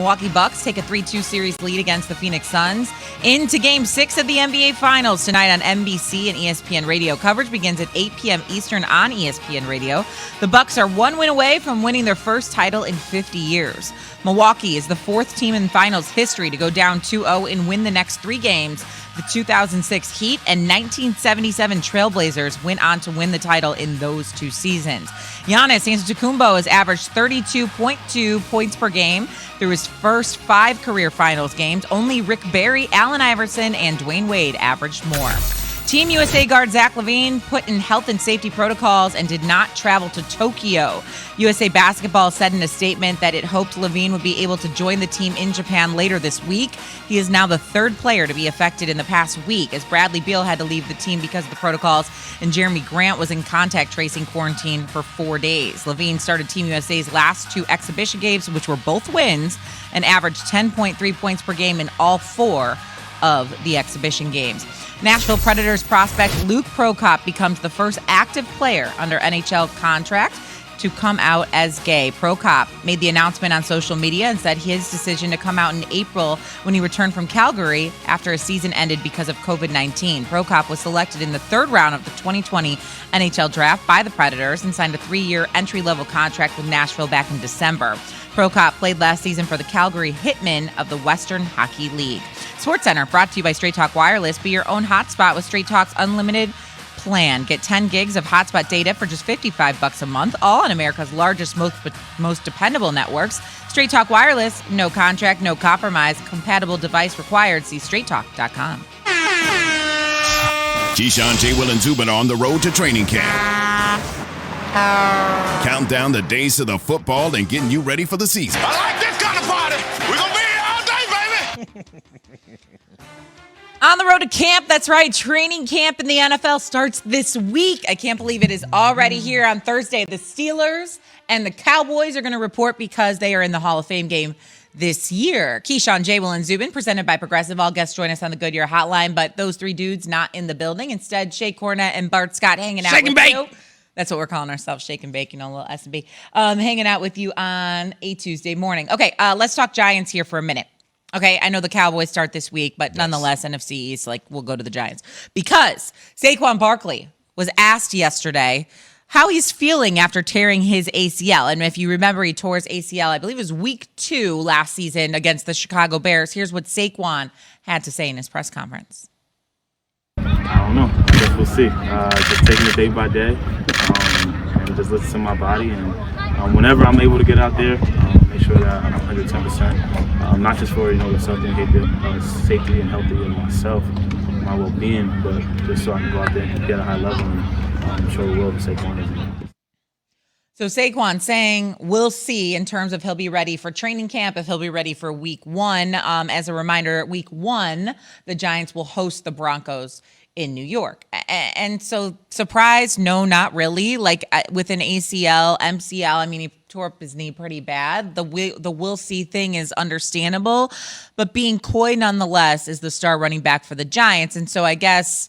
Milwaukee Bucks take a 3-2 series lead against the Phoenix Suns. Into Game 6 of the NBA Finals tonight on NBC and ESPN Radio. Coverage begins at 8 p.m. Eastern on ESPN Radio. The Bucks are one win away from winning their first title in 50 years. Milwaukee is the fourth team in finals history to go down 2-0 and win the next three games. The 2006 Heat and 1977 Trailblazers went on to win the title in those two seasons. Giannis Antetokounmpo has averaged 32.2 points per game through his first 5 career finals games. Only Rick Barry, Allen Iverson, and Dwayne Wade averaged more. Team USA guard Zach LaVine put in health and safety protocols and did not travel to Tokyo. USA Basketball said in a statement that it hoped LaVine would be able to join the team in Japan later this week. He is now the third player to be affected in the past week, as Bradley Beal had to leave the team because of the protocols, and Jeremy Grant was in contact tracing quarantine for 4 days. LaVine started Team USA's last 2 exhibition games, which were both wins, and averaged 10.3 points per game in all 4 of the exhibition games. Nashville Predators prospect Luke Prokop becomes the first active player under NHL contract to come out as gay. Prokop made the announcement on social media and said his decision to come out in April when he returned from Calgary after his season ended because of COVID-19. Prokop was selected in the 3rd round of the 2020 NHL draft by the Predators and signed a 3-year entry-level contract with Nashville back in December. Prokop played last season for the Calgary Hitmen of the Western Hockey League. SportsCenter brought to you by Straight Talk Wireless. Be your own hotspot with Straight Talk's unlimited plan. Get 10 gigs of hotspot data for just $55 a month, all on America's largest, most dependable networks. Straight Talk Wireless, no contract, no compromise, compatible device required. See straighttalk.com. Keyshawn, J. Will, and Zubin on the road to training camp. Count down the days to the football and getting you ready for the season. I like this kind of party. We're going to be here all day, baby. On the road to camp, that's right. Training camp in the NFL starts this week. I can't believe it is already here on Thursday. The Steelers and the Cowboys are going to report because they are in the Hall of Fame game this year. Keyshawn, J. Will, and Zubin, presented by Progressive. All guests join us on the Goodyear Hotline, but those 3 dudes not in the building. Instead, Shay Cornett and Bart Scott hanging out with you. That's what we're calling ourselves, Shake and Bake, a little S&B. Hanging out with you on a Tuesday morning. Okay, let's talk Giants here for a minute. Okay, I know the Cowboys start this week, but nonetheless, NFC East, we'll go to the Giants. Because Saquon Barkley was asked yesterday how he's feeling after tearing his ACL. And if you remember, he tore his ACL, I believe it was week 2 last season against the Chicago Bears. Here's what Saquon had to say in his press conference. I don't know. I guess we'll see. Just taking it day by day and just listen to my body. And whenever I'm able to get out there, make sure that I'm 110%. Not just for the safety and healthy of myself, my well-being, but just so I can go out there and compete at a high level and show the world that Saquon is. So Saquon saying we'll see in terms of he'll be ready for training camp, if he'll be ready for week 1. As a reminder, week 1, the Giants will host the Broncos in New York. And so surprised? No, not really. With an ACL, MCL, I mean, he tore up his knee pretty bad. The we'll see thing is understandable, but being coy nonetheless is the star running back for the Giants. And so I guess,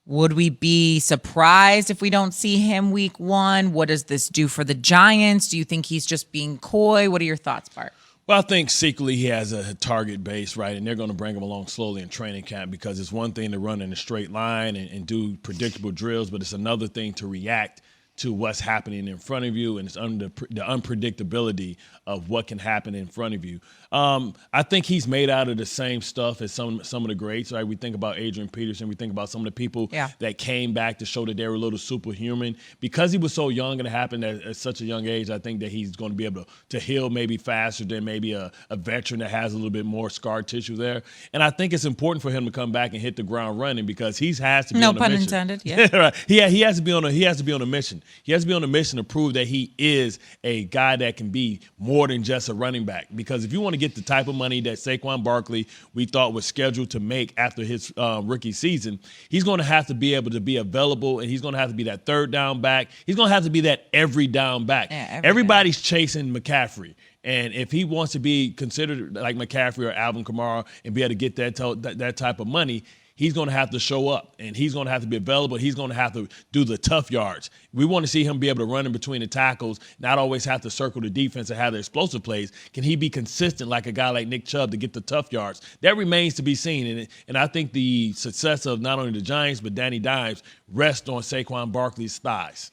would we be surprised if we don't see him week 1? What does this do for the Giants? Do you think he's just being coy? What are your thoughts, Bart? Well, I think secretly he has a target base, right? And they're going to bring him along slowly in training camp because it's one thing to run in a straight line and do predictable drills, but it's another thing to react to what's happening in front of you, and it's under the unpredictability of what can happen in front of you. I think he's made out of the same stuff as some of the greats, right? We think about Adrian Peterson. We think about some of the people that came back to show that they were a little superhuman. Because he was so young and it happened at such a young age, I think that he's going to be able to heal maybe faster than maybe a veteran that has a little bit more scar tissue there. And I think it's important for him to come back and hit the ground running because he has to be on a mission. No pun intended, yeah. Right. He has to be on a mission. He has to be on a mission to prove that he is a guy that can be more than just a running back. Because if you want to get the type of money that Saquon Barkley we thought was scheduled to make after his rookie season, he's going to have to be able to be available, and he's going to have to be that third down back. He's going to have to be that every down back. Yeah, everybody's chasing McCaffrey. And if he wants to be considered like McCaffrey or Alvin Kamara and be able to get that type of money, he's going to have to show up, and he's going to have to be available. He's going to have to do the tough yards. We want to see him be able to run in between the tackles, not always have to circle the defense and have the explosive plays. Can he be consistent like a guy like Nick Chubb to get the tough yards? That remains to be seen, and I think the success of not only the Giants but Danny Dimes rests on Saquon Barkley's thighs.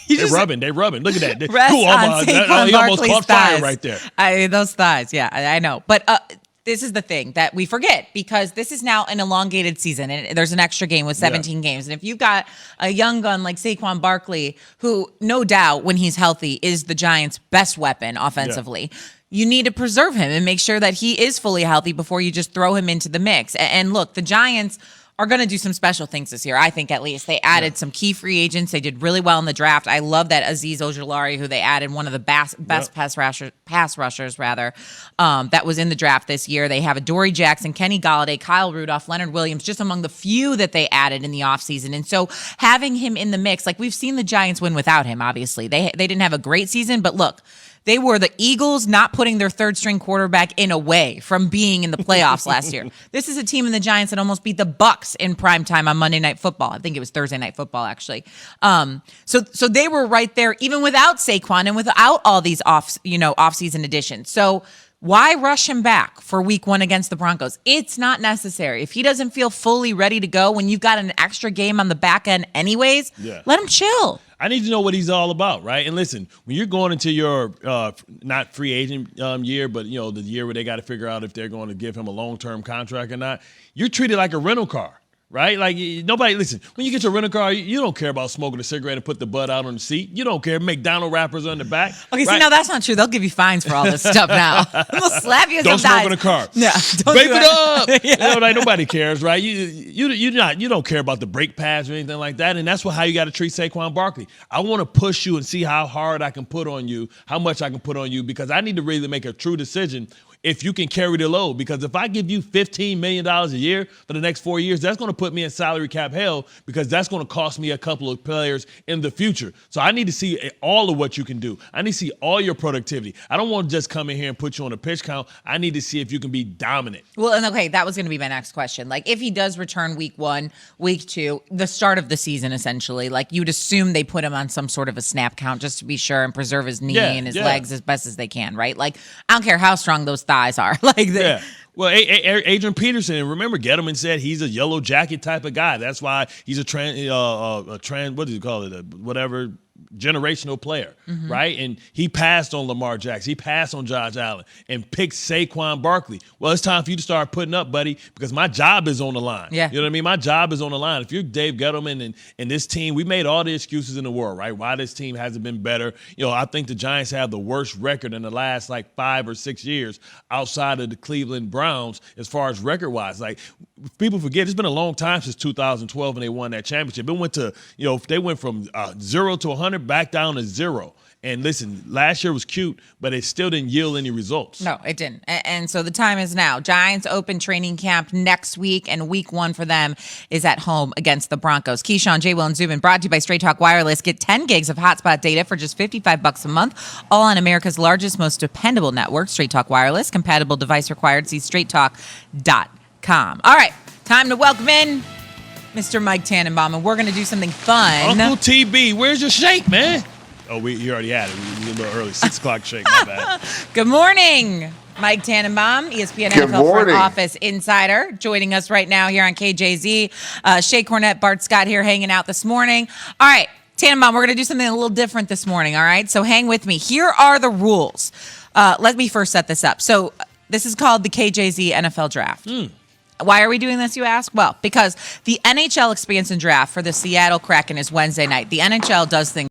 They're rubbing. Look at that. Rest on Saquon he almost caught fire thighs. right there. Those thighs, yeah, I know. But this is the thing that we forget, because this is now an elongated season, and there's an extra game with 17 games. And if you've got a young gun like Saquon Barkley, who no doubt when he's healthy is the Giants' best weapon offensively, you need to preserve him and make sure that he is fully healthy before you just throw him into the mix. And look, the Giants are going to do some special things this year, I think, at least. They added some key free agents. They did really well in the draft. I love that Azeez Ojulari, who they added, one of the best pass rushers, that was in the draft this year. They have Adoree Jackson, Kenny Golladay, Kyle Rudolph, Leonard Williams, just among the few that they added in the offseason. And so having him in the mix, like we've seen the Giants win without him, obviously. They didn't have a great season, but look, they were the Eagles not putting their third-string quarterback in away from being in the playoffs last year. This is a team in the Giants that almost beat the Bucs in primetime on Monday Night Football. I think it was Thursday Night Football, actually. So they were right there, even without Saquon and without all these off-season additions. So why rush him back for week 1 against the Broncos? It's not necessary. If he doesn't feel fully ready to go when you've got an extra game on the back end anyways, let him chill. I need to know what he's all about, right? And listen, when you're going into your not free agent year, but the year where they got to figure out if they're going to give him a long-term contract or not, you're treated like a rental car. Right? Like nobody, listen, when you get your rental car, you don't care about smoking a cigarette and put the butt out on the seat. You don't care. McDonald's wrappers on the back. Okay, right? See, now that's not true. They'll give you fines for all this stuff now. They'll slap you don't sometimes. Smoke in the car. No, don't Vape do it up. Like nobody cares, right? You don't care about the brake pads or anything like that. And that's how you got to treat Saquon Barkley. I want to push you and see how hard I can put on you, how much I can put on you, because I need to really make a true decision if you can carry the load. Because if I give you $15 million a year for the next 4 years, that's going to put me in salary cap hell, because that's going to cost me a couple of players in the future. So I need to see all of what you can do. I need to see all your productivity. I don't want to just come in here and put you on a pitch count. I need to see if you can be dominant. Well, and okay, that was going to be my next question. Like, if he does return week 1, week 2, the start of the season, essentially, like you'd assume they put him on some sort of a snap count just to be sure and preserve his knee and his legs as best as they can, right? Like, I don't care how strong those thighs are. Well, Adrian Peterson, and remember, Gettleman said he's a yellow jacket type of guy. That's why he's a what do you call it? Whatever generational player, right? And he passed on Lamar Jackson. He passed on Josh Allen and picked Saquon Barkley. Well, it's time for you to start putting up, buddy, because my job is on the line. Yeah. You know what I mean? My job is on the line. If you're Dave Gettleman and this team, we made all the excuses in the world, right? Why this team hasn't been better. I think the Giants have the worst record in the last 5 or 6 years outside of the Cleveland Browns as far as record-wise. Like, people forget, it's been a long time since 2012 when they won that championship. It went to, they went from 0 to 100 back down to 0. And listen, last year was cute, but it still didn't yield any results. No, it didn't. And so the time is now. Giants open training camp next week, and week 1 for them is at home against the Broncos. Keyshawn, J. Will, and Zubin, brought to you by Straight Talk Wireless. Get 10 gigs of hotspot data for just $55 a month, all on America's largest, most dependable network, Straight Talk Wireless. Compatible device required. See straighttalk.com. All right, time to welcome in Mr. Mike Tannenbaum, and we're going to do something fun. Uncle TB, where's your shake, man? Oh, you already had it. We a little early, 6 o'clock shake, my bad. Good morning, Mike Tannenbaum, ESPN NFL Front Office Insider, joining us right now here on KJZ. Shay Cornett, Bart Scott here hanging out this morning. All right, Tannenbaum, we're going to do something a little different this morning, all right? So hang with me. Here are the rules. Let me first set this up. So this is called the KJZ NFL Draft. Why are we doing this, you ask? Well, because the NHL expansion draft for the Seattle Kraken is Wednesday night. The NHL does things